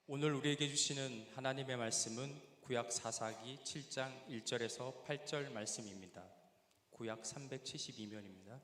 오늘 우리에게 주시는 하나님의 말씀은 구약 사사기 7장 1절에서 8절 말씀입니다. 구약 372면입니다.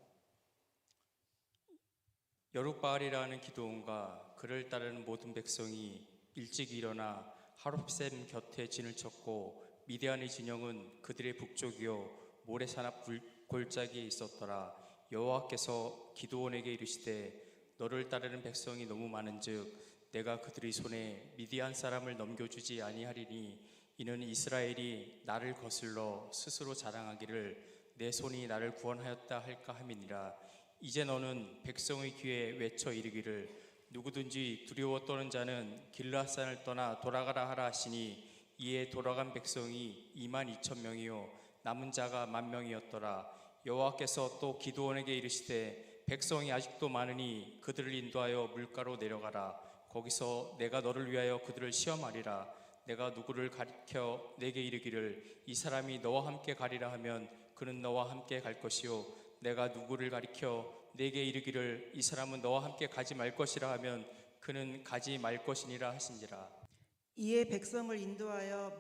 여룻바알이라는 기드온과 그를 따르는 모든 백성이 일찍 일어나 하룹샘 곁에 진을 쳤고 미디안의 진영은 그들의 북쪽이요 모레산 앞 골짜기에 있었더라. 여호와께서 기드온에게 이르시되 너를 따르는 백성이 너무 많은즉 내가 그들의 손에 미디안 사람을 넘겨주지 아니하리니 이는 이스라엘이 나를 거슬러 스스로 자랑하기를 내 손이 나를 구원하였다 할까 함이니라. 이제 너는 백성의 귀에 외쳐 이르기를 누구든지 두려워 떠는 자는 길르앗산을 떠나 돌아가라 하라 하시니 이에 돌아간 백성이 22,000명이요 남은 자가 10,000명이었더라. 여호와께서 또 기드온에게 이르시되 백성이 아직도 많으니 그들을 인도하여 물가로 내려가라. 거기서 내가 너를 위하여 그들을 시험하리라. 내가 누구를 가리켜 내게 이르기를 이 사람이 너와 함께 가리라 하면 그는 너와 함께 갈 것이요 내가 누구를 가리켜 내게 이르기를 이 사람은 너와 함께 가지 말 것이라 하면 그는 가지 말 것이니라 하신지라. 이에 백성을 인도하여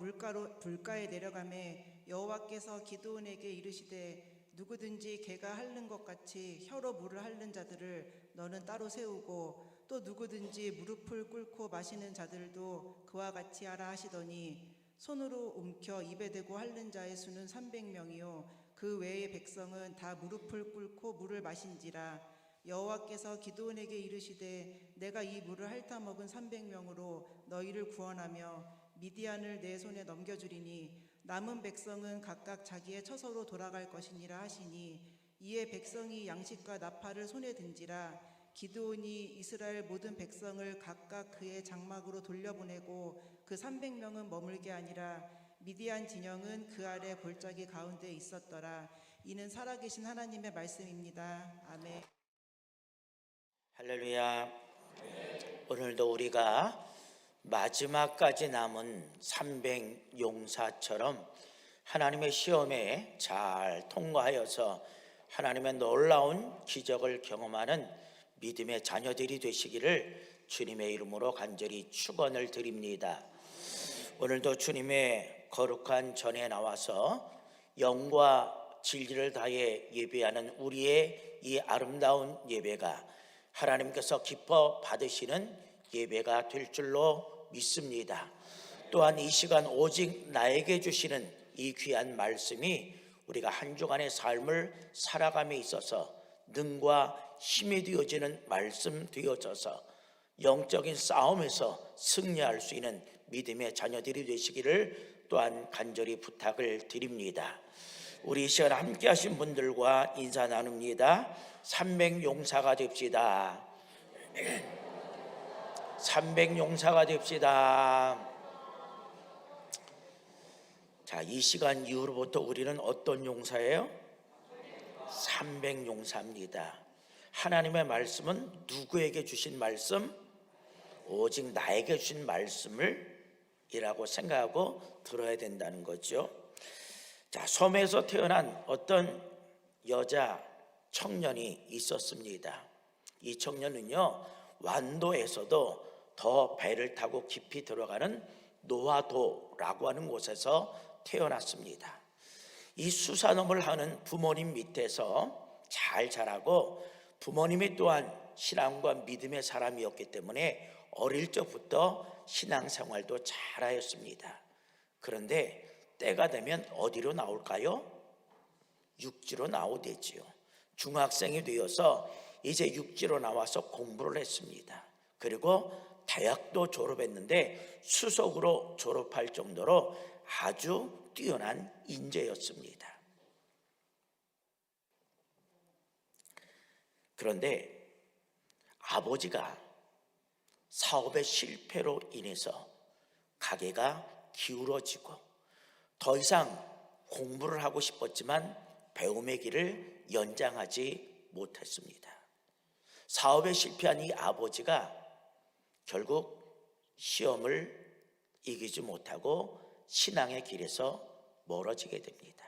물가에 내려가매 여호와께서 기드온에게 이르시되 누구든지 개가 핥는 것 같이 혀로 물을 핥는 자들을 너는 따로 세우고 또 누구든지 무릎을 꿇고 마시는 자들도 그와 같이 하라 하시더니 손으로 움켜 입에 대고 핥는 자의 수는 300명이요 그 외의 백성은 다 무릎을 꿇고 물을 마신지라. 여호와께서 기드온에게 이르시되 내가 이 물을 핥아 먹은 300명으로 너희를 구원하며 미디안을 내 손에 넘겨주리니 남은 백성은 각각 자기의 처소로 돌아갈 것이니라 하시니 이에 백성이 양식과 나팔을 손에 든지라. 기드온이 이스라엘 모든 백성을 각각 그의 장막으로 돌려보내고 그 300명은 머물게 하니라. 미디안 진영은 그 아래 골짜기 가운데 있었더라. 이는 살아계신 하나님의 말씀입니다. 아멘. 할렐루야. 오늘도 우리가 마지막까지 남은 300용사처럼 하나님의 시험에 잘 통과하여서 하나님의 놀라운 기적을 경험하는 믿음의 자녀들이 되시기를 주님의 이름으로 간절히 축원을 드립니다. 오늘도 주님의 거룩한 전에 나와서 영과 진리를 다해 예배하는 우리의 이 아름다운 예배가 하나님께서 기뻐 받으시는 예배가 될 줄로 믿습니다. 또한 이 시간 오직 나에게 주시는 이 귀한 말씀이 우리가 한 주간의 삶을 살아감에 있어서 능과 힘이 되어지는 말씀 되어져서 영적인 싸움에서 승리할 수 있는 믿음의 자녀들이 되시기를 또한 간절히 부탁을 드립니다. 우리 이 시간 함께 하신 분들과 인사 나눕니다. 300용사가 됩시다. 300용사가 됩시다. 자, 이 시간 이후로부터 우리는 어떤 용사예요? 300용사입니다. 하나님의 말씀은 누구에게 주신 말씀? 오직 나에게 주신 말씀을 이라고 생각하고 들어야 된다는 거죠. 자, 섬에서 태어난 어떤 여자 청년이 있었습니다. 이 청년은요, 완도에서도 더 배를 타고 깊이 들어가는 노아도라고 하는 곳에서 태어났습니다. 이 수산업을 하는 부모님 밑에서 잘 자라고 부모님이 또한 신앙과 믿음의 사람이었기 때문에 어릴 적부터 신앙생활도 잘하였습니다. 그런데 때가 되면 어디로 나올까요? 육지로 나오되지요. 중학생이 되어서 이제 육지로 나와서 공부를 했습니다. 그리고 대학도 졸업했는데 수석으로 졸업할 정도로 아주 뛰어난 인재였습니다. 그런데 아버지가 사업의 실패로 인해서 가게가 기울어지고 더 이상 공부를 하고 싶었지만 배움의 길을 연장하지 못했습니다. 사업에 실패한 이 아버지가 결국 시험을 이기지 못하고 신앙의 길에서 멀어지게 됩니다.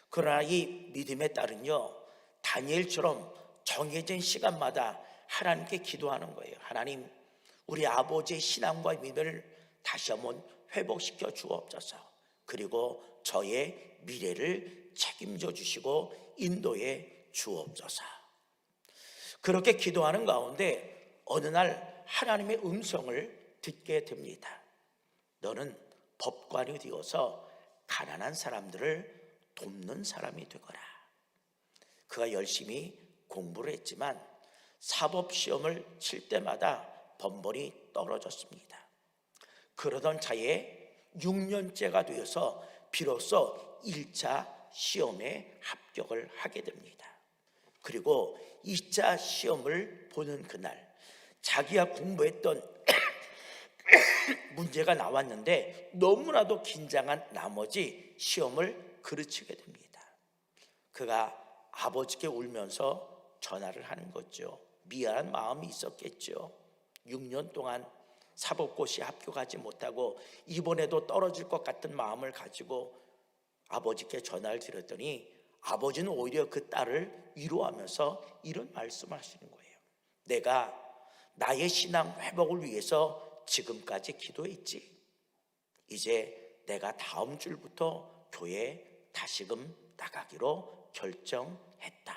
그러나 이 믿음의 딸은요, 다니엘처럼 정해진 시간마다 하나님께 기도하는 거예요. 하나님, 우리 아버지의 신앙과 믿음을 다시 한번 회복시켜 주옵소서. 그리고 저의 미래를 책임져 주시고 인도해 주옵소서. 그렇게 기도하는 가운데 어느 날 하나님의 음성을 듣게 됩니다. 너는 법관이 되어서 가난한 사람들을 돕는 사람이 되거라. 그가 열심히 공부를 했지만 사법시험을 칠 때마다 번번이 떨어졌습니다. 그러던 차에 6년째가 되어서 비로소 1차 시험에 합격을 하게 됩니다. 그리고 2차 시험을 보는 그날 자기가 공부했던 문제가 나왔는데 너무나도 긴장한 나머지 시험을 그르치게 됩니다. 그가 아버지께 울면서 전화를 하는 거죠. 미안한 마음이 있었겠죠. 6년 동안 사법고시 합격하지 못하고 이번에도 떨어질 것 같은 마음을 가지고 아버지께 전화를 드렸더니 아버지는 오히려 그 딸을 위로하면서 이런 말씀을 하시는 거예요. 내가 나의 신앙 회복을 위해서 지금까지 기도했지. 이제 내가 다음 주부터 교회에 다시금 나가기로 결정했다.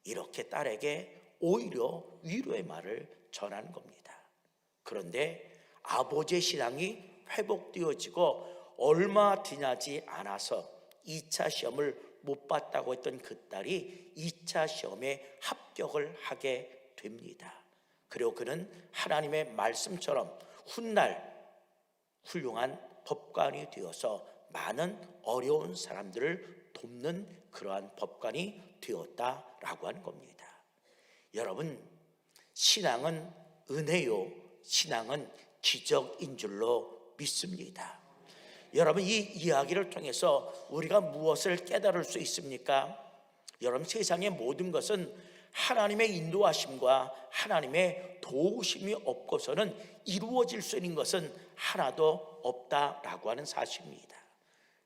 이렇게 딸에게 오히려 위로의 말을 전하는 겁니다. 그런데 아버지의 신앙이 회복되어지고 얼마 지나지 않아서 2차 시험을 못 봤다고 했던 그 딸이 2차 시험에 합격을 하게 됩니다. 그리고 그는 하나님의 말씀처럼 훗날 훌륭한 법관이 되어서 많은 어려운 사람들을 돕는 그러한 법관이 되었다라고 하는 겁니다. 여러분, 신앙은 은혜요, 신앙은 기적인 줄로 믿습니다. 여러분, 이 이야기를 통해서 우리가 무엇을 깨달을 수 있습니까? 여러분, 세상의 모든 것은 하나님의 인도하심과 하나님의 도우심이 없고서는 이루어질 수 있는 것은 하나도 없다라고 하는 사실입니다.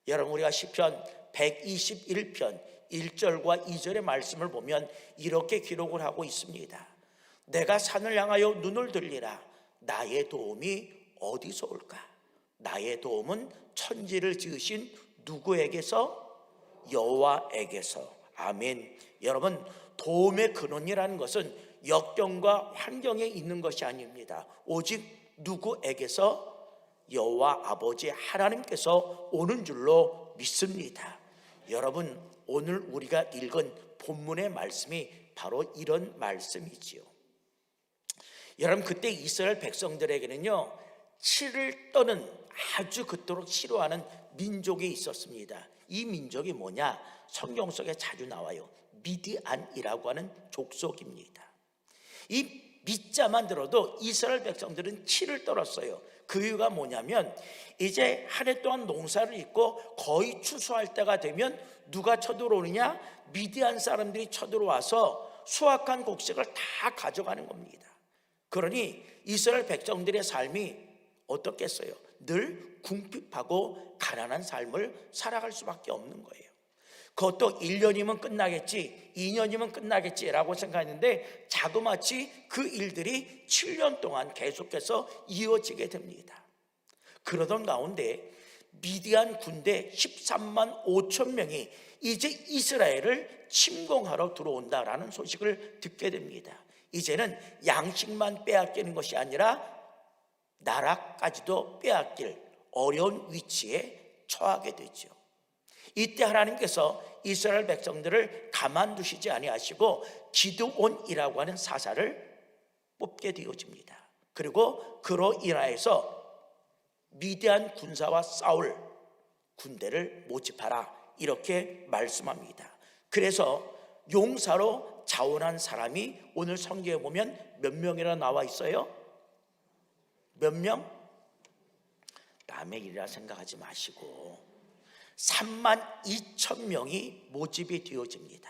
여러분, 우리가 시편 121편 1절과 2절의 말씀을 보면 이렇게 기록을 하고 있습니다. 내가 산을 향하여 눈을 들리라. 나의 도움이 어디서 올까? 나의 도움은 천지를 지으신 누구에게서? 여호와에게서. 아멘. 여러분, 도움의 근원이라는 것은 역경과 환경에 있는 것이 아닙니다. 오직 누구에게서? 여호와 아버지 하나님께서 오는 줄로 믿습니다. 여러분, 오늘 우리가 읽은 본문의 말씀이 바로 이런 말씀이지요. 여러분, 그때 이스라엘 백성들에게는요, 치를 떠는 아주 그토록 싫어하는 민족이 있었습니다. 이 민족이 뭐냐? 성경 속에 자주 나와요. 미디안이라고 하는 족속입니다. 이 밑자만 들어도 이스라엘 백성들은 치를 떨었어요. 그 이유가 뭐냐면 이제 한 해 동안 농사를 짓고 거의 추수할 때가 되면 누가 쳐들어오느냐? 미디안 사람들이 쳐들어와서 수확한 곡식을 다 가져가는 겁니다. 그러니 이스라엘 백성들의 삶이 어떻겠어요? 늘 궁핍하고 가난한 삶을 살아갈 수밖에 없는 거예요. 그것도 1년이면 끝나겠지, 2년이면 끝나겠지라고 생각했는데 자그마치 그 일들이 7년 동안 계속해서 이어지게 됩니다. 그러던 가운데 미디안 군대 13만 5천 명이 이제 이스라엘을 침공하러 들어온다라는 소식을 듣게 됩니다. 이제는 양식만 빼앗기는 것이 아니라 나라까지도 빼앗길 어려운 위치에 처하게 되죠. 이때 하나님께서 이스라엘 백성들을 가만두시지 아니하시고 기드온이라고 하는 사사를 뽑게 되어집니다. 그리고 그로 인하여서 미디안 군사와 싸울 군대를 모집하라 이렇게 말씀합니다. 그래서 용사로 자원한 사람이 오늘 성경에 보면 몇 명이나 나와 있어요? 몇 명? 남의 일이라 생각하지 마시고 3만 2천 명이 모집이 되어집니다.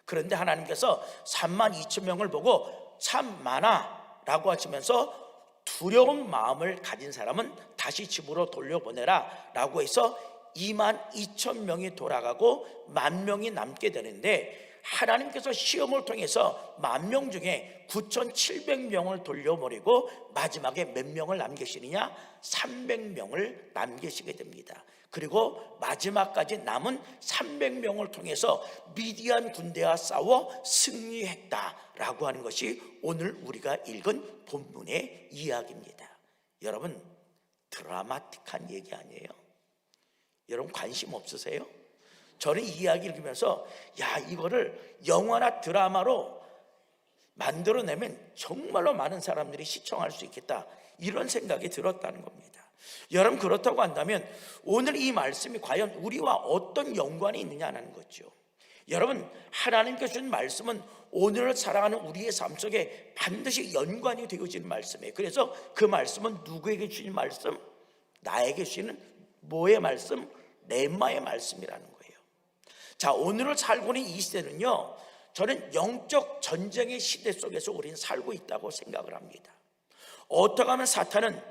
그런데 하나님께서 3만 2천 명을 보고 참 많아 라고 하시면서 두려운 마음을 가진 사람은 다시 집으로 돌려보내라 라고 해서 2만 2천 명이 돌아가고 1만 명이 남게 되는데 하나님께서 시험을 통해서 10,000명 중에 9,700명을 돌려보내고 마지막에 몇 명을 남기시느냐? 300명을 남기시게 됩니다. 그리고 마지막까지 남은 300명을 통해서 미디안 군대와 싸워 승리했다라고 하는 것이 오늘 우리가 읽은 본문의 이야기입니다. 여러분, 드라마틱한 얘기 아니에요? 여러분 관심 없으세요? 저는 이 이야기를 읽으면서 이거를 영화나 드라마로 만들어내면 정말로 많은 사람들이 시청할 수 있겠다, 이런 생각이 들었다는 겁니다. 여러분, 그렇다고 한다면 오늘 이 말씀이 과연 우리와 어떤 연관이 있느냐는 거죠. 여러분, 하나님께 주신 말씀은 오늘을 살아가는 우리의 삶 속에 반드시 연관이 되어지는 말씀이에요. 그래서 그 말씀은 누구에게 주신 말씀? 나에게 주시는 뭐의 말씀? 렘마의 말씀이라는 거예요. 자, 오늘을 살고 있는 이 시대는요, 저는 영적 전쟁의 시대 속에서 우리는 살고 있다고 생각을 합니다. 어떻게 하면 사탄은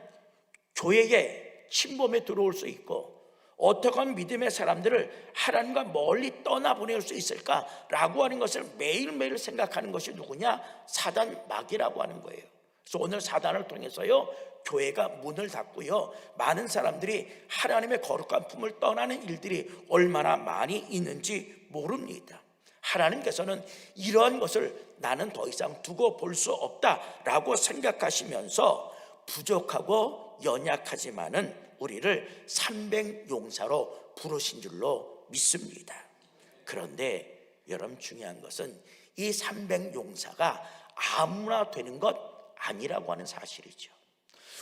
교회에 침범해 들어올 수 있고, 어떻게 하면 믿음의 사람들을 하나님과 멀리 떠나보낼 수 있을까라고 하는 것을 매일매일 생각하는 것이 누구냐? 사단, 마귀라고 하는 거예요. 그래서 오늘 사단을 통해서요, 교회가 문을 닫고요, 많은 사람들이 하나님의 거룩한 품을 떠나는 일들이 얼마나 많이 있는지 모릅니다. 하나님께서는 이러한 것을 나는 더 이상 두고 볼 수 없다라고 생각하시면서 부족하고 연약하지만은 우리를 300용사로 부르신 줄로 믿습니다. 그런데 여러분, 중요한 것은 이 300용사가 아무나 되는 것 아니라고 하는 사실이죠.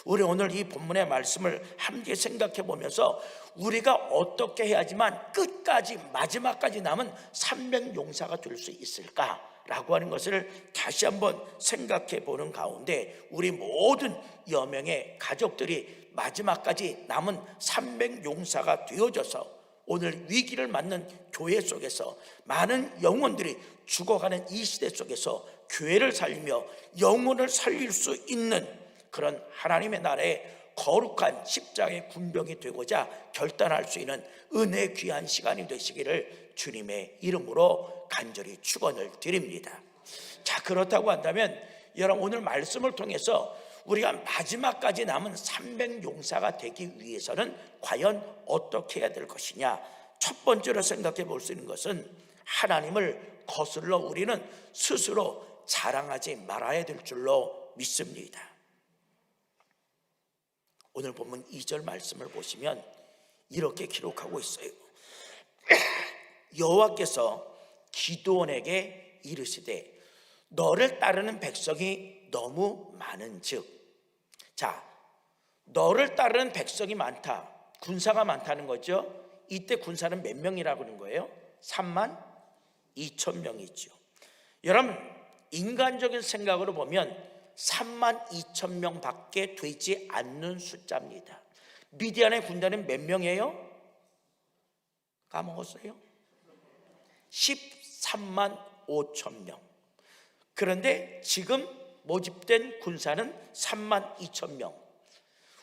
우리 오늘 이 본문의 말씀을 함께 생각해 보면서 우리가 어떻게 해야지만 끝까지 마지막까지 남은 300용사가 될 수 있을까라고 하는 것을 다시 한번 생각해 보는 가운데, 우리 모든 여명의 가족들이 마지막까지 남은 300용사가 되어져서 오늘 위기를 맞는 교회 속에서 많은 영혼들이 죽어가는 이 시대 속에서 교회를 살리며 영혼을 살릴 수 있는 그런 하나님의 나라의 거룩한 십자가의 군병이 되고자 결단할 수 있는 은혜 귀한 시간이 되시기를 주님의 이름으로 간절히 축원을 드립니다. 자, 그렇다고 한다면 여러분, 오늘 말씀을 통해서 우리가 마지막까지 남은 300용사가 되기 위해서는 과연 어떻게 해야 될 것이냐? 첫 번째로 생각해 볼 수 있는 것은 하나님을 거슬러 우리는 스스로 자랑하지 말아야 될 줄로 믿습니다. 오늘 본문 2절 말씀을 보시면 이렇게 기록하고 있어요. 여호와께서 기드온에게 이르시되 너를 따르는 백성이 너무 많은즉. 자, 너를 따르는 백성이 많다, 군사가 많다는 거죠. 이때 군사는 몇 명이라고 하는 거예요? 32,000명이죠. 여러분, 인간적인 생각으로 보면 32,000명 밖에 되지 않는 숫자입니다. 미디안의 군대는 몇 명이에요? 까먹었어요? 135,000명. 그런데 지금 모집된 군사는 32,000명.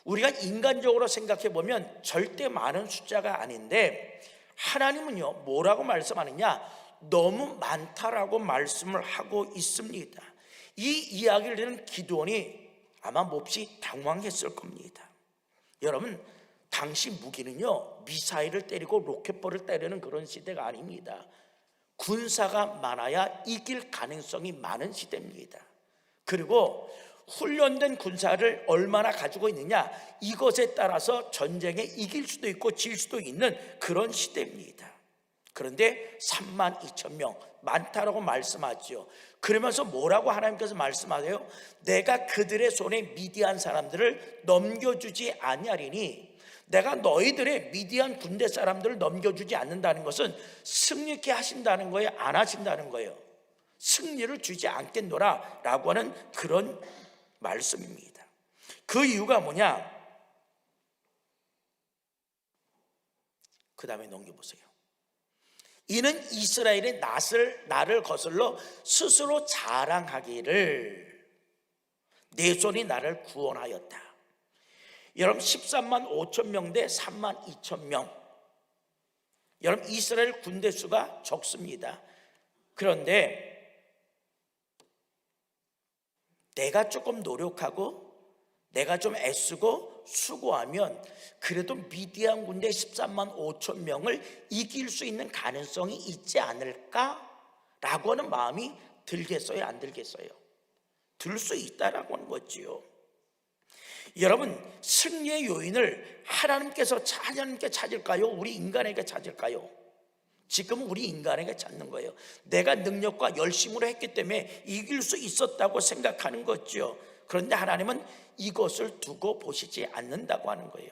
우리가 인간적으로 생각해 보면 절대 많은 숫자가 아닌데, 하나님은요 뭐라고 말씀하느냐? 너무 많다라고 말씀을 하고 있습니다. 이 이야기를 듣는 기드온이 아마 몹시 당황했을 겁니다. 여러분, 당시 무기는요 미사일을 때리고 로켓볼을 때리는 그런 시대가 아닙니다. 군사가 많아야 이길 가능성이 많은 시대입니다. 그리고 훈련된 군사를 얼마나 가지고 있느냐, 이것에 따라서 전쟁에 이길 수도 있고 질 수도 있는 그런 시대입니다. 그런데 32,000명 많다라고 말씀하죠. 그러면서 뭐라고 하나님께서 말씀하세요? 내가 그들의 손에 미디안 사람들을 넘겨주지 아니하리니. 내가 너희들의 미디안 군대 사람들을 넘겨주지 않는다는 것은 승리케 하신다는 거예요? 안 하신다는 거예요? 승리를 주지 않겠노라 라고 하는 그런 말씀입니다. 그 이유가 뭐냐? 그 다음에 넘겨보세요. 이는 이스라엘의 나를 거슬러 스스로 자랑하기를 내 손이 나를 구원하였다. 여러분, 135,000명 대 32,000명. 여러분, 이스라엘 군대 수가 적습니다. 그런데 내가 조금 노력하고 내가 좀 애쓰고 수고하면 그래도 미디안 군대 13만 5천 명을 이길 수 있는 가능성이 있지 않을까라고 하는 마음이 들겠어요, 안 들겠어요? 들 수 있다라고 하는 거지요. 여러분, 승리의 요인을 하나님께서 찾을까요? 우리 인간에게 찾을까요? 지금 우리 인간에게 찾는 거예요. 내가 능력과 열심으로 했기 때문에 이길 수 있었다고 생각하는 거죠. 그런데 하나님은 이것을 두고 보시지 않는다고 하는 거예요.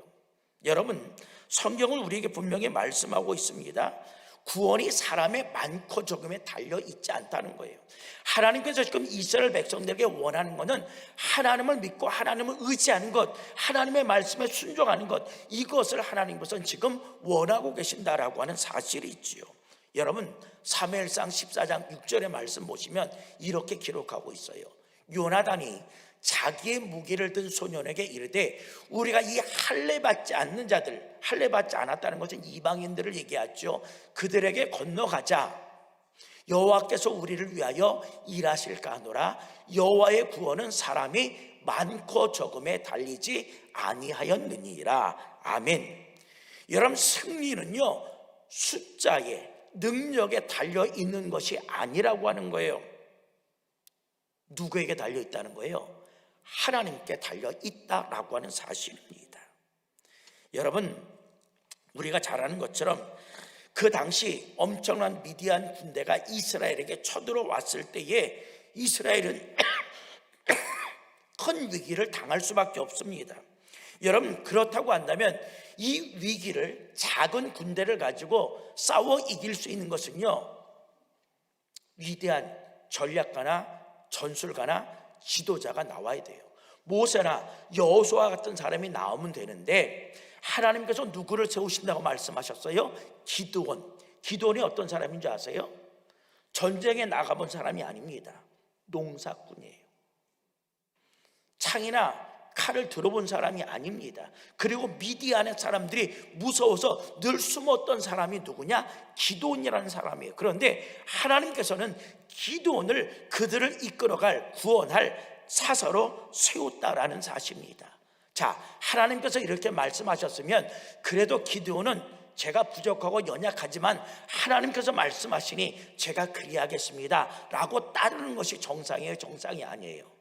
여러분, 성경은 우리에게 분명히 말씀하고 있습니다. 구원이 사람의 많고 적음에 달려 있지 않다는 거예요. 하나님께서 지금 이스라엘 백성들에게 원하는 것은 하나님을 믿고 하나님을 의지하는 것, 하나님의 말씀에 순종하는 것, 이것을 하나님께서는 지금 원하고 계신다라고 하는 사실이 있지요. 여러분, 사무엘상 14장 6절의 말씀 보시면 이렇게 기록하고 있어요. 요나단이 자기의 무기를 든 소년에게 이르되, 우리가 이 할례 받지 않는 자들, 할례 받지 않았다는 것은 이방인들을 얘기하죠. 그들에게 건너가자. 여호와께서 우리를 위하여 일하실까 하노라. 여호와의 구원은 사람이 많고 적음에 달리지 아니하였느니라. 아멘. 여러분, 승리는요 숫자에, 능력에 달려 있는 것이 아니라고 하는 거예요. 누구에게 달려 있다는 거예요? 하나님께 달려 있다라고 하는 사실입니다. 여러분, 우리가 잘 아는 것처럼 그 당시 엄청난 미디안 군대가 이스라엘에게 쳐들어왔을 때에 이스라엘은 큰 위기를 당할 수밖에 없습니다. 여러분, 그렇다고 한다면 이 위기를, 작은 군대를 가지고 싸워 이길 수 있는 것은요 위대한 전략가나 전술가나 지도자가 나와야 돼요. 모세나 여호수아 같은 사람이 나오면 되는데 하나님께서 누구를 세우신다고 말씀하셨어요? 기드온이 어떤 사람인 줄 아세요? 전쟁에 나가본 사람이 아닙니다. 농사꾼이에요. 창이나 칼을 들어본 사람이 아닙니다. 그리고 미디안의 사람들이 무서워서 늘 숨었던 사람이 누구냐? 기드온이라는 사람이에요. 그런데 하나님께서는 기드온을 그들을 이끌어갈, 구원할 사사로 세웠다라는 사실입니다. 자, 하나님께서 이렇게 말씀하셨으면 그래도 기드온은 제가 부족하고 연약하지만 하나님께서 말씀하시니 제가 그리하겠습니다 라고 따르는 것이 정상이에요, 정상이 아니에요?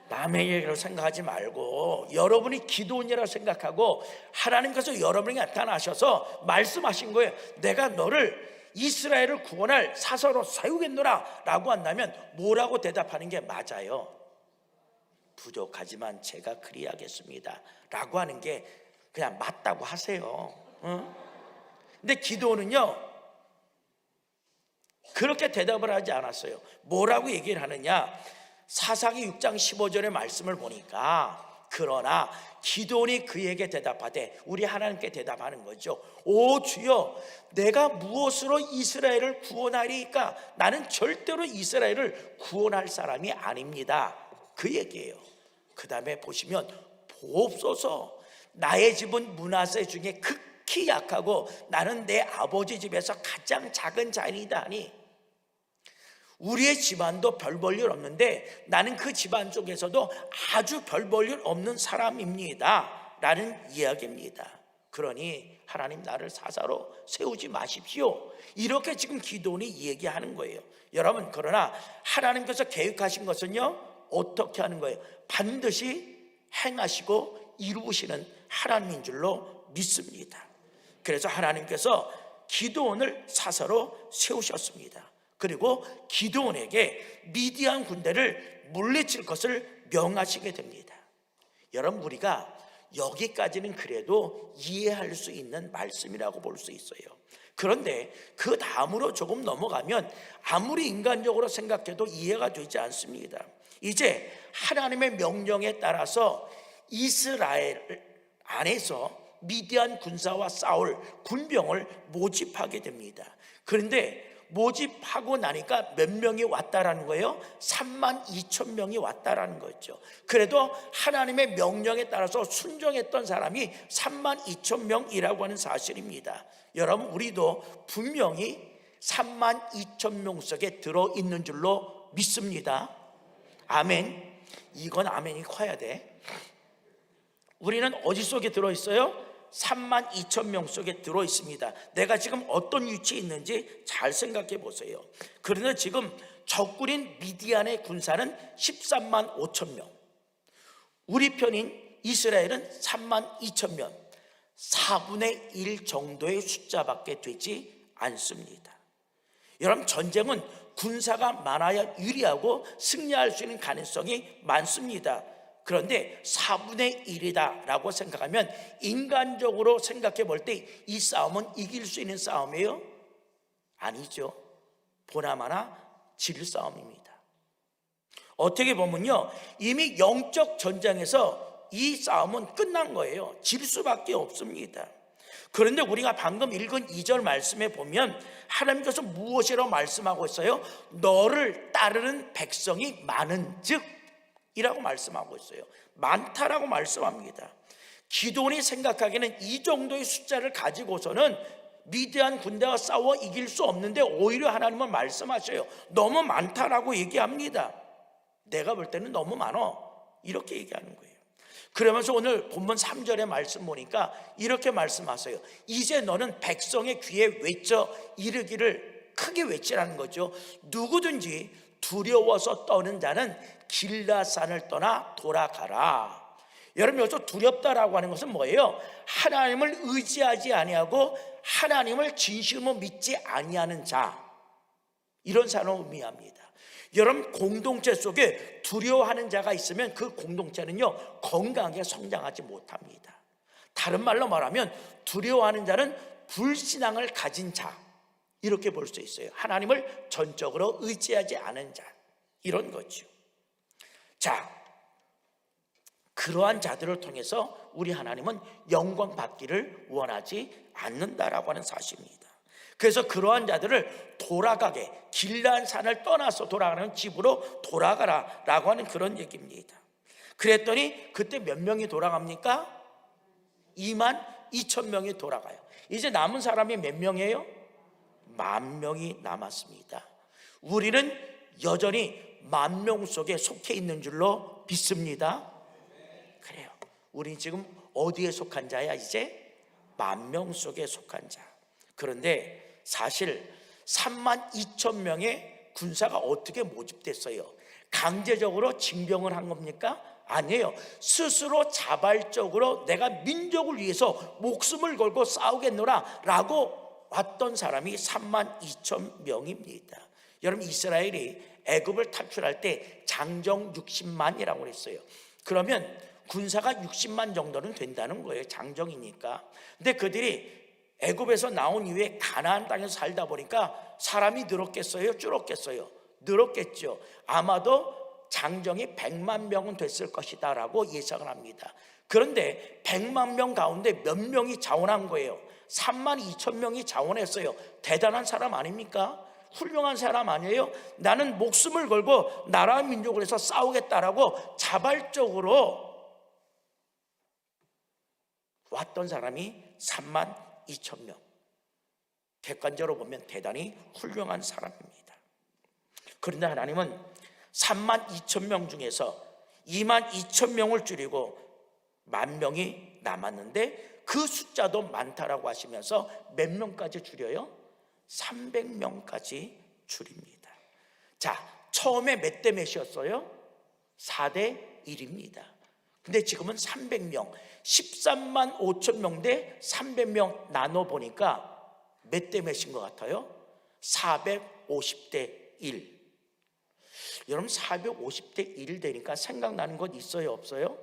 남의 얘기를 생각하지 말고 여러분이 기도원이라고 생각하고 하나님께서 여러분에게 나타나셔서 말씀하신 거예요. 내가 너를 이스라엘을 구원할 사사로 세우겠노라 라고 한다면 뭐라고 대답하는 게 맞아요? 부족하지만 제가 그리하겠습니다 라고 하는 게 그냥 맞다고 하세요. 근데 기도원은요 그렇게 대답을 하지 않았어요. 뭐라고 얘기를 하느냐? 사사기 6장 15절의 말씀을 보니까 그러나 기드온이 그에게 대답하되, 우리 하나님께 대답하는 거죠. 오 주여, 내가 무엇으로 이스라엘을 구원하리까? 나는 절대로 이스라엘을 구원할 사람이 아닙니다. 그 얘기예요. 그 다음에 보시면 보옵소서, 나의 집은 므낫세 중에 극히 약하고 나는 내 아버지 집에서 가장 작은 자이다 하니, 우리의 집안도 별 볼 일 없는데 나는 그 집안 쪽에서도 아주 별 볼 일 없는 사람입니다 라는 이야기입니다. 그러니 하나님 나를 사사로 세우지 마십시오, 이렇게 지금 기도원이 얘기하는 거예요. 여러분, 그러나 하나님께서 계획하신 것은요 어떻게 하는 거예요? 반드시 행하시고 이루시는 하나님인 줄로 믿습니다. 그래서 하나님께서 기도원을 사사로 세우셨습니다. 그리고 기드온에게 미디안 군대를 물리칠 것을 명하시게 됩니다. 여러분, 우리가 여기까지는 그래도 이해할 수 있는 말씀이라고 볼 수 있어요. 그런데 그 다음으로 조금 넘어가면 아무리 인간적으로 생각해도 이해가 되지 않습니다. 이제 하나님의 명령에 따라서 이스라엘 안에서 미디안 군사와 싸울 군병을 모집하게 됩니다. 그런데 모집하고 나니까 몇 명이 왔다라는 거예요? 32,000명이 왔다라는 거죠. 그래도 하나님의 명령에 따라서 순종했던 사람이 32,000명이라고 하는 사실입니다. 여러분, 우리도 분명히 32,000명 속에 들어있는 줄로 믿습니다. 아멘. 이건 아멘이 커야 돼. 우리는 어디 속에 들어있어요? 32,000명 속에 들어있습니다. 내가 지금 어떤 위치에 있는지 잘 생각해 보세요. 그런데 지금 적군인 미디안의 군사는 13만 5천 명, 우리 편인 이스라엘은 32,000명, 4분의 1 정도의 숫자밖에 되지 않습니다. 여러분, 전쟁은 군사가 많아야 유리하고 승리할 수 있는 가능성이 많습니다. 그런데 4분의 1이다 라고 생각하면 인간적으로 생각해 볼 때 이 싸움은 이길 수 있는 싸움이에요? 아니죠. 보나마나 질 싸움입니다. 어떻게 보면요, 이미 영적 전장에서 이 싸움은 끝난 거예요. 질 수밖에 없습니다. 그런데 우리가 방금 읽은 2절 말씀에 보면 하나님께서 무엇이라고 말씀하고 있어요? 너를 따르는 백성이 많은 즉 이라고 말씀하고 있어요. 많다라고 말씀합니다. 기드온이 생각하기에는 이 정도의 숫자를 가지고서는 미디안 군대와 싸워 이길 수 없는데 오히려 하나님은 말씀하셔요. 너무 많다라고 얘기합니다. 내가 볼 때는 너무 많어, 이렇게 얘기하는 거예요. 그러면서 오늘 본문 3절의 말씀 보니까 이렇게 말씀하세요. 이제 너는 백성의 귀에 외쳐 이르기를, 크게 외치라는 거죠. 누구든지 두려워서 떠는 자는 길라산을 떠나 돌아가라. 여러분, 여기서 두렵다라고 하는 것은 뭐예요? 하나님을 의지하지 아니하고 하나님을 진심으로 믿지 아니하는 자, 이런 사람을 의미합니다. 여러분, 공동체 속에 두려워하는 자가 있으면 그 공동체는요 건강하게 성장하지 못합니다. 다른 말로 말하면 두려워하는 자는 불신앙을 가진 자, 이렇게 볼 수 있어요. 하나님을 전적으로 의지하지 않은 자, 이런 거죠. 자, 그러한 자들을 통해서 우리 하나님은 영광 받기를 원하지 않는다라고 하는 사실입니다. 그래서 그러한 자들을 돌아가게, 길라한 산을 떠나서 돌아가는 집으로 돌아가라 라고 하는 그런 얘기입니다. 그랬더니 그때 몇 명이 돌아갑니까? 22,000명이 돌아가요. 이제 남은 사람이 몇 명이에요? 10,000명이 남았습니다. 우리는 여전히 10,000명 속에 속해 있는 줄로 믿습니다. 그래요. 우린 지금 어디에 속한 자야? 이제 10,000명 속에 속한 자. 그런데 사실 32,000명의 군사가 어떻게 모집됐어요? 강제적으로 징병을 한 겁니까? 아니에요. 스스로 자발적으로 내가 민족을 위해서 목숨을 걸고 싸우겠노라 라고 왔던 사람이 32,000명입니다. 여러분, 이스라엘이 애굽을 탈출할 때 장정 60만이라고 그랬어요. 그러면 군사가 60만 정도는 된다는 거예요. 장정이니까. 근데 그들이 애굽에서 나온 이후에 가나안 땅에서 살다 보니까 사람이 늘었겠어요? 줄었겠어요? 늘었겠죠. 아마도 장정이 100만 명은 됐을 것이다 라고 예상을 합니다. 그런데 100만 명 가운데 몇 명이 자원한 거예요? 32,000명이 자원했어요. 대단한 사람 아닙니까? 훌륭한 사람 아니에요? 나는 목숨을 걸고 나라와 민족을 위해서 싸우겠다라고 자발적으로 왔던 사람이 32,000명. 객관적으로 보면 대단히 훌륭한 사람입니다. 그런데 하나님은 32,000명 중에서 22,000명을 줄이고 10,000명이 남았는데 그 숫자도 많다라고 하시면서 몇 명까지 줄여요? 300명까지 줄입니다. 자, 처음에 몇 대 몇이었어요? 4대 1입니다. 근데 지금은 300명, 13만 5천 명 대 300명 나눠보니까 몇 대 몇인 것 같아요? 450대 1. 여러분, 450대 1 되니까 생각나는 것 있어요, 없어요?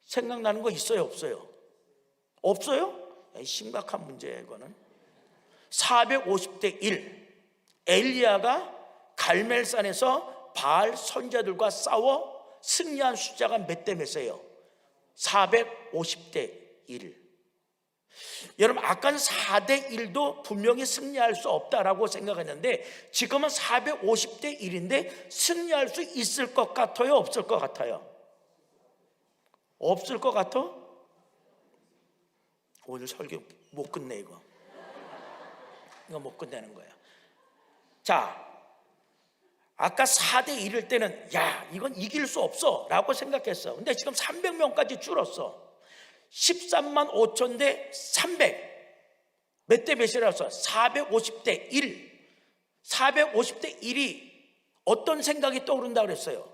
생각나는 거 있어요, 없어요? 없어요? 심각한 문제예요, 이거는. 450대 1. 엘리야가 갈멜산에서 바알 선자들과 싸워 승리한 숫자가 몇 대 몇이에요? 450대 1. 여러분, 아까는 4대 1도 분명히 승리할 수 없다라고 생각했는데 지금은 450대 1인데 승리할 수 있을 것 같아요? 없을 것 같아요? 없을 것 같아? 오늘 설교 못 끝내. 이거 못 끝내는 거야. 자, 아까 4대 1일 때는 야, 이건 이길 수 없어 라고 생각했어. 근데 지금 300명까지 줄었어. 13만 5천 대 300. 몇 대 몇이라서 450대 1. 450대 1이 어떤 생각이 떠오른다고 그랬어요?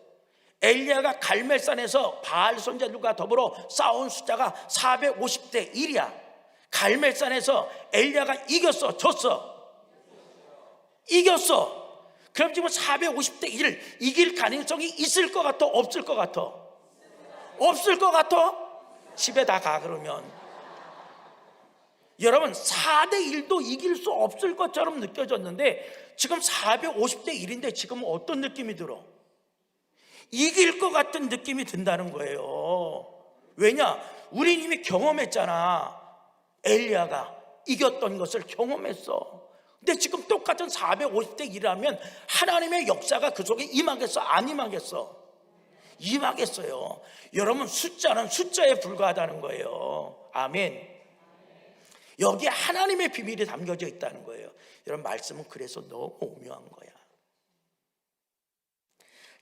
엘리야가 갈멜산에서 바알 선자들과 더불어 싸운 숫자가 450대 1이야. 갈멜산에서 엘리야가 이겼어, 졌어? 이겼어. 그럼 지금 450대 1을 이길 가능성이 있을 것 같아? 없을 것 같아? 없을 것 같아? 집에 다 가. 그러면 여러분, 4대 1도 이길 수 없을 것처럼 느껴졌는데 지금 450대 1인데 지금 어떤 느낌이 들어? 이길 것 같은 느낌이 든다는 거예요. 왜냐? 우린 이미 경험했잖아. 엘리야가 이겼던 것을 경험했어. 근데 지금 똑같은 450대 1이라면 하나님의 역사가 그 속에 임하겠어? 안 임하겠어? 임하겠어요. 여러분, 숫자는 숫자에 불과하다는 거예요. 아멘. 여기에 하나님의 비밀이 담겨져 있다는 거예요. 여러분, 말씀은 그래서 너무 오묘한 거야.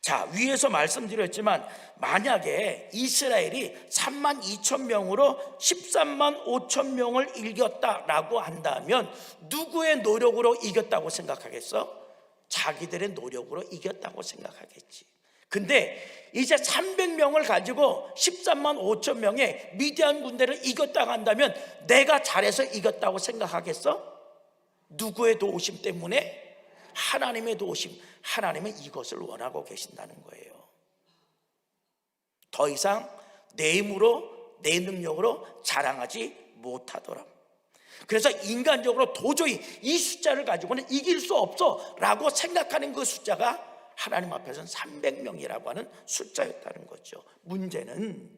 자, 위에서 말씀드렸지만 만약에 이스라엘이 3만 2천 명으로 13만 5천 명을 이겼다라고 한다면 누구의 노력으로 이겼다고 생각하겠어? 자기들의 노력으로 이겼다고 생각하겠지. 근데 이제 300명을 가지고 13만 5천 명의 미디안 군대를 이겼다고 한다면 내가 잘해서 이겼다고 생각하겠어? 누구의 도우심 때문에? 하나님의 도우심. 하나님은 이것을 원하고 계신다는 거예요. 더 이상 내 힘으로 내 능력으로 자랑하지 못하더라. 그래서 인간적으로 도저히 이 숫자를 가지고는 이길 수 없어 라고 생각하는 그 숫자가 하나님 앞에서는 300명이라고 하는 숫자였다는 거죠. 문제는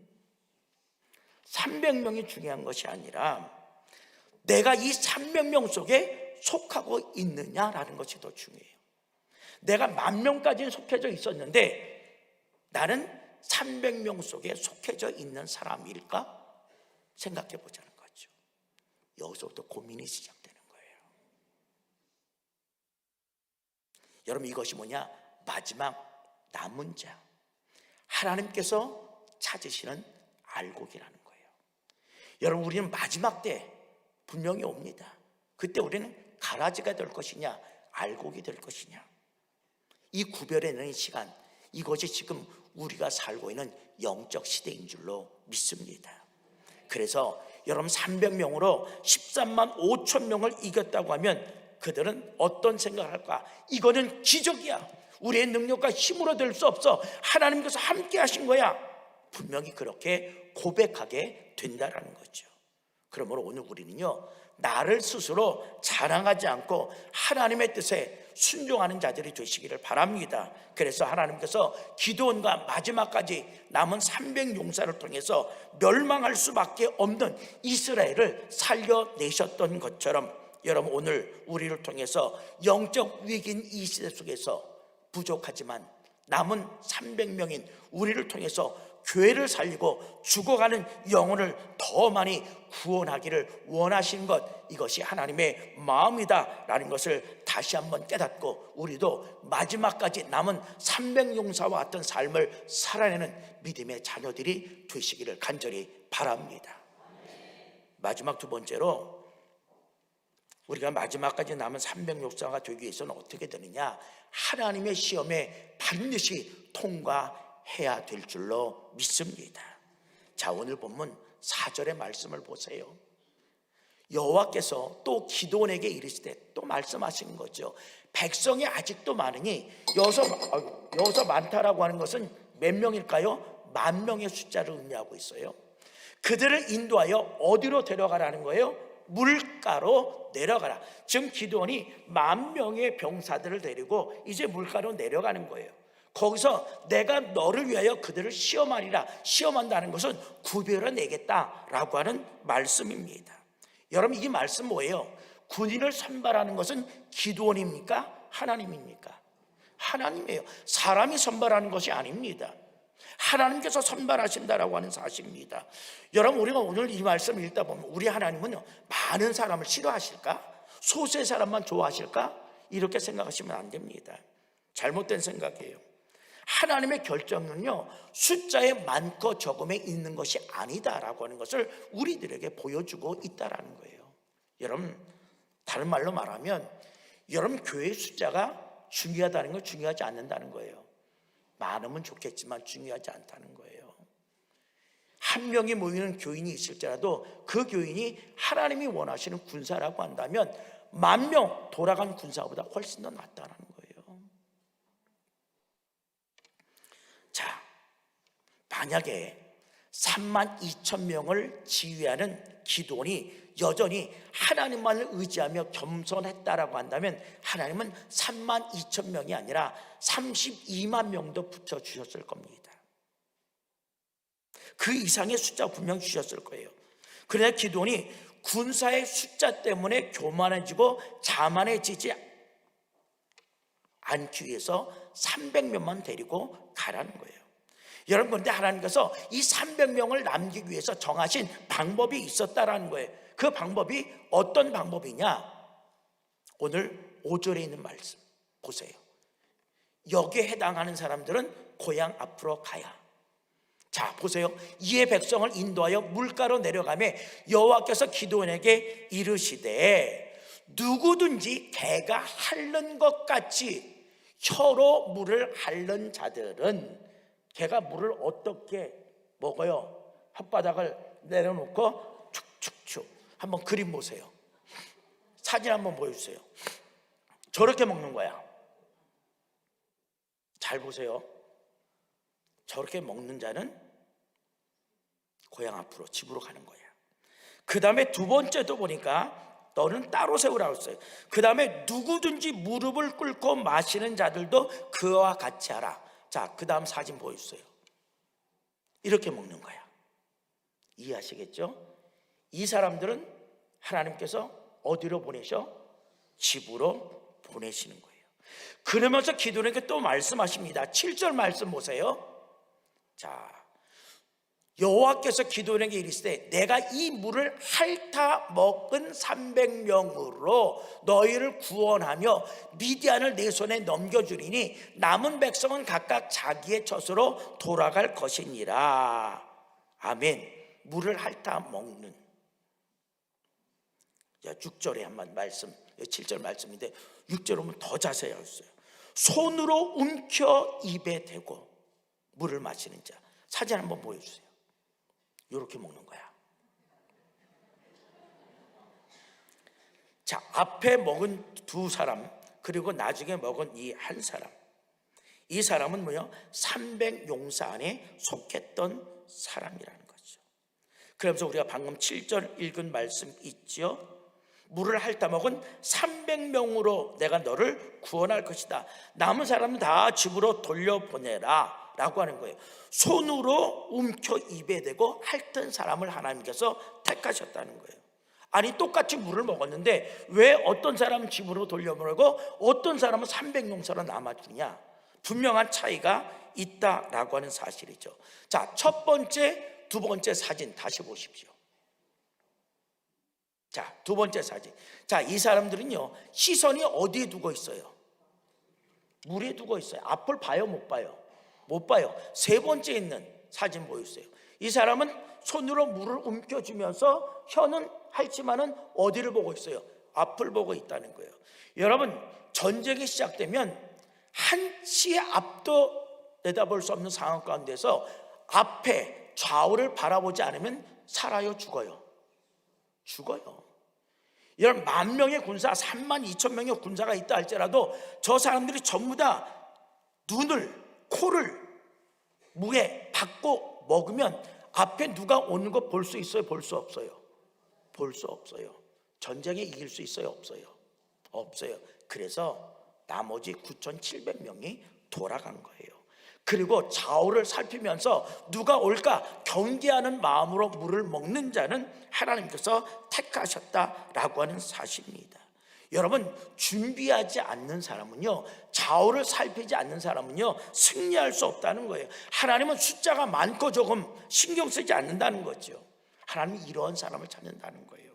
300명이 중요한 것이 아니라 내가 이 300명 속에 속하고 있느냐라는 것이 더 중요해요. 내가 10,000명까지는 속해져 있었는데 나는 300명 속에 속해져 있는 사람일까? 생각해 보자는 거죠. 여기서부터 고민이 시작되는 거예요. 여러분, 이것이 뭐냐? 마지막 남은 자, 하나님께서 찾으시는 알곡이라는 거예요. 여러분, 우리는 마지막 때 분명히 옵니다. 그때 우리는 가라지가 될 것이냐 알곡이 될 것이냐, 이 구별해내는 시간, 이것이 지금 우리가 살고 있는 영적 시대인 줄로 믿습니다. 그래서 여러분, 300명으로 13만 5천 명을 이겼다고 하면 그들은 어떤 생각을 할까? 이거는 기적이야. 우리의 능력과 힘으로 될 수 없어. 하나님께서 함께 하신 거야. 분명히 그렇게 고백하게 된다라는 거죠. 그러므로 오늘 우리는요, 나를 스스로 자랑하지 않고 하나님의 뜻에 순종하는 자들이 되시기를 바랍니다. 그래서 하나님께서 기드온과 마지막까지 남은 300용사를 통해서 멸망할 수밖에 없는 이스라엘을 살려내셨던 것처럼 여러분, 오늘 우리를 통해서 영적 위기인 이 시대 속에서 부족하지만 남은 300명인 우리를 통해서 교회를 살리고 죽어가는 영혼을 더 많이 구원하기를 원하신 것, 이것이 하나님의 마음이다라는 것을 다시 한번 깨닫고 우리도 마지막까지 남은 300용사와 같은 삶을 살아내는 믿음의 자녀들이 되시기를 간절히 바랍니다. 마지막 두 번째로, 우리가 마지막까지 남은 300용사가 되기 위해서는 어떻게 되느냐? 하나님의 시험에 반드시 통과해야 될 줄로 믿습니다. 자, 오늘 본문 4절의 말씀을 보세요. 여호와께서 또 기드온에게 이르시되, 또 말씀하신 거죠. 백성이 아직도 많으니, 여기서 많다라고 하는 것은 몇 명일까요? 10,000명의 숫자를 의미하고 있어요. 그들을 인도하여 어디로 데려가라는 거예요? 물가로 내려가라. 지금 기드온이 10,000명의 병사들을 데리고 이제 물가로 내려가는 거예요. 거기서 내가 너를 위하여 그들을 시험하리라. 시험한다는 것은 구별해내겠다라고 하는 말씀입니다. 여러분, 이 말씀 뭐예요? 군인을 선발하는 것은 기드온입니까? 하나님입니까? 하나님이에요. 사람이 선발하는 것이 아닙니다. 하나님께서 선발하신다라고 하는 사실입니다. 여러분, 우리가 오늘 이 말씀을 읽다 보면 우리 하나님은 많은 사람을 싫어하실까? 소수의 사람만 좋아하실까? 이렇게 생각하시면 안 됩니다. 잘못된 생각이에요. 하나님의 결정은요, 숫자의 많고 적음에 있는 것이 아니다라고 하는 것을 우리들에게 보여주고 있다라는 거예요. 여러분, 다른 말로 말하면 여러분 교회의 숫자가 중요하다는 건 중요하지 않는다는 거예요. 많으면 좋겠지만 중요하지 않다는 거예요. 한 명이 모이는 교인이 있을지라도 그 교인이 하나님이 원하시는 군사라고 한다면 10,000명 돌아간 군사보다 훨씬 더 낫다는 거예요. 자, 만약에 32,000명을 지휘하는 기드온이 여전히 하나님만을 의지하며 겸손했다라고 한다면 하나님은 32,000명이 아니라 32만 명도 붙여주셨을 겁니다. 그 이상의 숫자 분명 주셨을 거예요. 그러나 기드온이 군사의 숫자 때문에 교만해지고 자만해지지 않기 위해서 300명만 데리고 가라는 거예요. 여러분, 그런데 하나님께서 이 300명을 남기기 위해서 정하신 방법이 있었다라는 거예요. 그 방법이 어떤 방법이냐? 오늘 5절에 있는 말씀 보세요. 여기에 해당하는 사람들은 고향 앞으로 가야. 자, 보세요. 이에 백성을 인도하여 물가로 내려가매 여호와께서 기드온에게 이르시되 누구든지 개가 핥는 것 같이 혀로 물을 핥는 자들은, 개가 물을 어떻게 먹어요? 혓바닥을 내려놓고 축축축. 한번 그림 보세요. 사진 한번 보여주세요. 저렇게 먹는 거야. 잘 보세요. 저렇게 먹는 자는 고향 앞으로 집으로 가는 거야. 그 다음에 두 번째도 보니까 너는 따로 세우라고 했어요. 그 다음에 누구든지 무릎을 꿇고 마시는 자들도 그와 같이 하라. 자, 그 다음 사진 보여주세요. 이렇게 먹는 거야. 이해하시겠죠? 이 사람들은 하나님께서 어디로 보내셔? 집으로 보내시는 거예요. 그러면서 기드온에게 또 말씀하십니다. 7절 말씀 보세요. 자, 여호와께서 기드온에게 이르시되 내가 이 물을 핥아 먹은 300명으로 너희를 구원하며 미디안을 내 손에 넘겨주리니 남은 백성은 각각 자기의 젖으로 돌아갈 것이니라. 아멘. 물을 핥아 먹는. 6절에 한번 말씀, 7절 말씀인데 6절 보면 더 자세히 하셨어요. 손으로 움켜 입에 대고 물을 마시는 자. 사진 한번 보여주세요. 이렇게 먹는 거야. 자, 앞에 먹은 두 사람, 그리고 나중에 먹은 이 한 사람. 이 사람은 뭐요? 300용사 안에 속했던 사람이라는 거죠. 그러면서 우리가 방금 7절 읽은 말씀 있죠? 물을 핥아 먹은 300명으로 내가 너를 구원할 것이다. 남은 사람은 다 집으로 돌려보내라 라고 하는 거예요. 손으로 움켜 입에 대고 핥은 사람을 하나님께서 택하셨다는 거예요. 아니, 똑같이 물을 먹었는데 왜 어떤 사람은 집으로 돌려보내고 어떤 사람은 300용사로 남아주냐? 분명한 차이가 있다라고 하는 사실이죠. 자, 첫 번째, 두 번째 사진 다시 보십시오. 자, 두 번째 사진. 자, 이 사람들은요, 시선이 어디에 두고 있어요? 물에 두고 있어요. 앞을 봐요, 못 봐요? 못 봐요. 세 번째 있는 사진 보여주세요. 이 사람은 손으로 물을 움켜주면서 혀는 핥지만은 어디를 보고 있어요? 앞을 보고 있다는 거예요. 여러분, 전쟁이 시작되면 한치의 앞도 내다볼 수 없는 상황 가운데서 앞에 좌우를 바라보지 않으면 살아요, 죽어요? 죽어요. 여러분, 10,000명의 군사, 32,000명의 군사가 있다 할지라도 저 사람들이 전부 다 눈을, 코를 무게 받고 먹으면 앞에 누가 오는 거 볼 수 있어요? 볼 수 없어요? 볼 수 없어요. 전쟁에 이길 수 있어요? 없어요? 없어요. 그래서 나머지 9,700명이 돌아간 거예요. 그리고 좌우를 살피면서 누가 올까 경계하는 마음으로 물을 먹는 자는 하나님께서 택하셨다라고 하는 사실입니다. 여러분, 준비하지 않는 사람은요, 좌우를 살피지 않는 사람은요, 승리할 수 없다는 거예요. 하나님은 숫자가 많고 조금 신경 쓰지 않는다는 거죠. 하나님이 이런 사람을 찾는다는 거예요.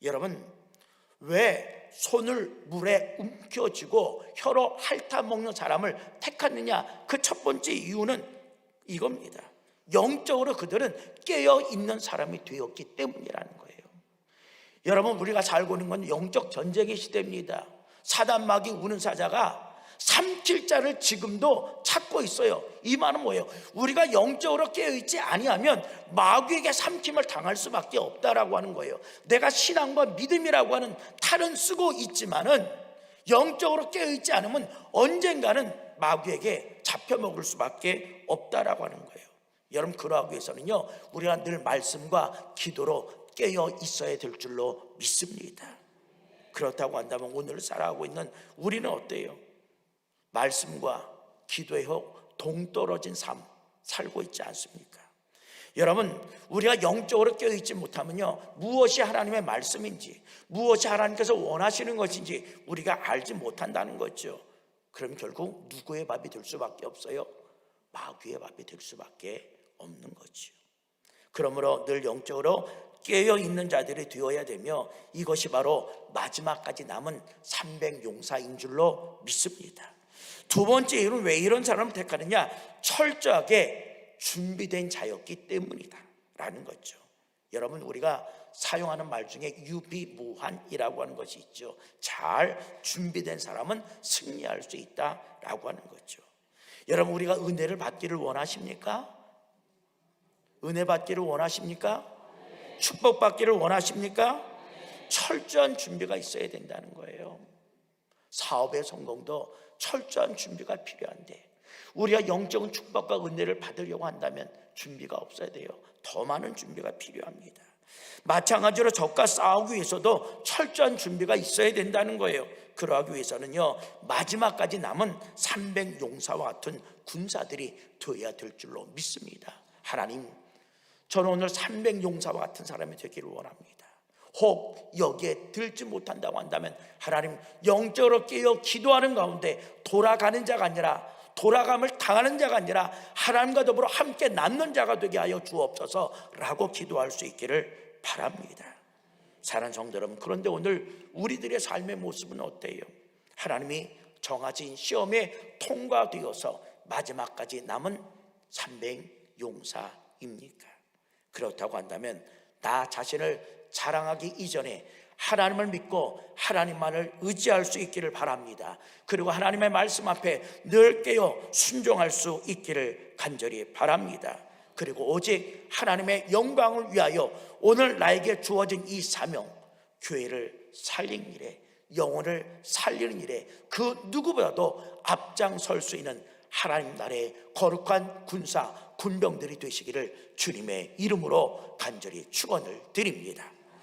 여러분, 왜 손을 물에 움켜쥐고 혀로 핥아 먹는 사람을 택하느냐? 그 첫 번째 이유는 이겁니다. 영적으로 그들은 깨어있는 사람이 되었기 때문이라는 거예요. 여러분, 우리가 살고 있는 건 영적 전쟁의 시대입니다. 사단 마귀 우는 사자가 삼킬 자를 지금도 찾고 있어요. 이 말은 뭐예요? 우리가 영적으로 깨어있지 아니하면 마귀에게 삼킴을 당할 수밖에 없다라고 하는 거예요. 내가 신앙과 믿음이라고 하는 탈은 쓰고 있지만은 영적으로 깨어있지 않으면 언젠가는 마귀에게 잡혀먹을 수밖에 없다라고 하는 거예요. 여러분, 그러하기 위해서는요, 우리가 늘 말씀과 기도로 깨어 있어야 될 줄로 믿습니다. 그렇다고 한다면 오늘 살아가고 있는 우리는 어때요? 말씀과 기도에 동떨어진 삶 살고 있지 않습니까? 여러분, 우리가 영적으로 깨어있지 못하면요, 무엇이 하나님의 말씀인지, 무엇이 하나님께서 원하시는 것인지 우리가 알지 못한다는 거죠. 그럼 결국 누구의 밥이 될 수밖에 없어요? 마귀의 밥이 될 수밖에 없는 거죠. 그러므로 늘 영적으로 깨어있는 자들이 되어야 되며, 이것이 바로 마지막까지 남은 300용사인 줄로 믿습니다. 두 번째 이유는 왜 이런 사람을 택하느냐? 철저하게 준비된 자였기 때문이다 라는 거죠. 여러분, 우리가 사용하는 말 중에 유비무환이라고 하는 것이 있죠. 잘 준비된 사람은 승리할 수 있다라고 하는 거죠. 여러분, 우리가 은혜를 받기를 원하십니까? 은혜 받기를 원하십니까? 축복 받기를 원하십니까? 철저한 준비가 있어야 된다는 거예요. 사업의 성공도 철저한 준비가 필요한데, 우리가 영적인 축복과 은혜를 받으려고 한다면 준비가 없어야 돼요. 더 많은 준비가 필요합니다. 마찬가지로 적과 싸우기 위해서도 철저한 준비가 있어야 된다는 거예요. 그러하기 위해서는요, 마지막까지 남은 300용사와 같은 군사들이 되어야 될 줄로 믿습니다. 하나님, 저는 오늘 300용사와 같은 사람이 되기를 원합니다. 혹 여기에 들지 못한다고 한다면 하나님, 영적으로 깨어 기도하는 가운데 돌아가는 자가 아니라, 돌아감을 당하는 자가 아니라 하나님과 더불어 함께 남는 자가 되게 하여 주옵소서라고 기도할 수 있기를 바랍니다. 사랑하는 성도 여러분, 그런데 오늘 우리들의 삶의 모습은 어때요? 하나님이 정하신 시험에 통과되어서 마지막까지 남은 300용사입니까? 그렇다고 한다면 나 자신을 자랑하기 이전에 하나님을 믿고 하나님만을 의지할 수 있기를 바랍니다. 그리고 하나님의 말씀 앞에 늘 깨어 순종할 수 있기를 간절히 바랍니다. 그리고 오직 하나님의 영광을 위하여 오늘 나에게 주어진 이 사명, 교회를 살리는 일에, 영혼을 살리는 일에 그 누구보다도 앞장설 수 있는 하나님 나라의 거룩한 군사, 군병들이 되시기를 주님의 이름으로 간절히 축원을 드립니다.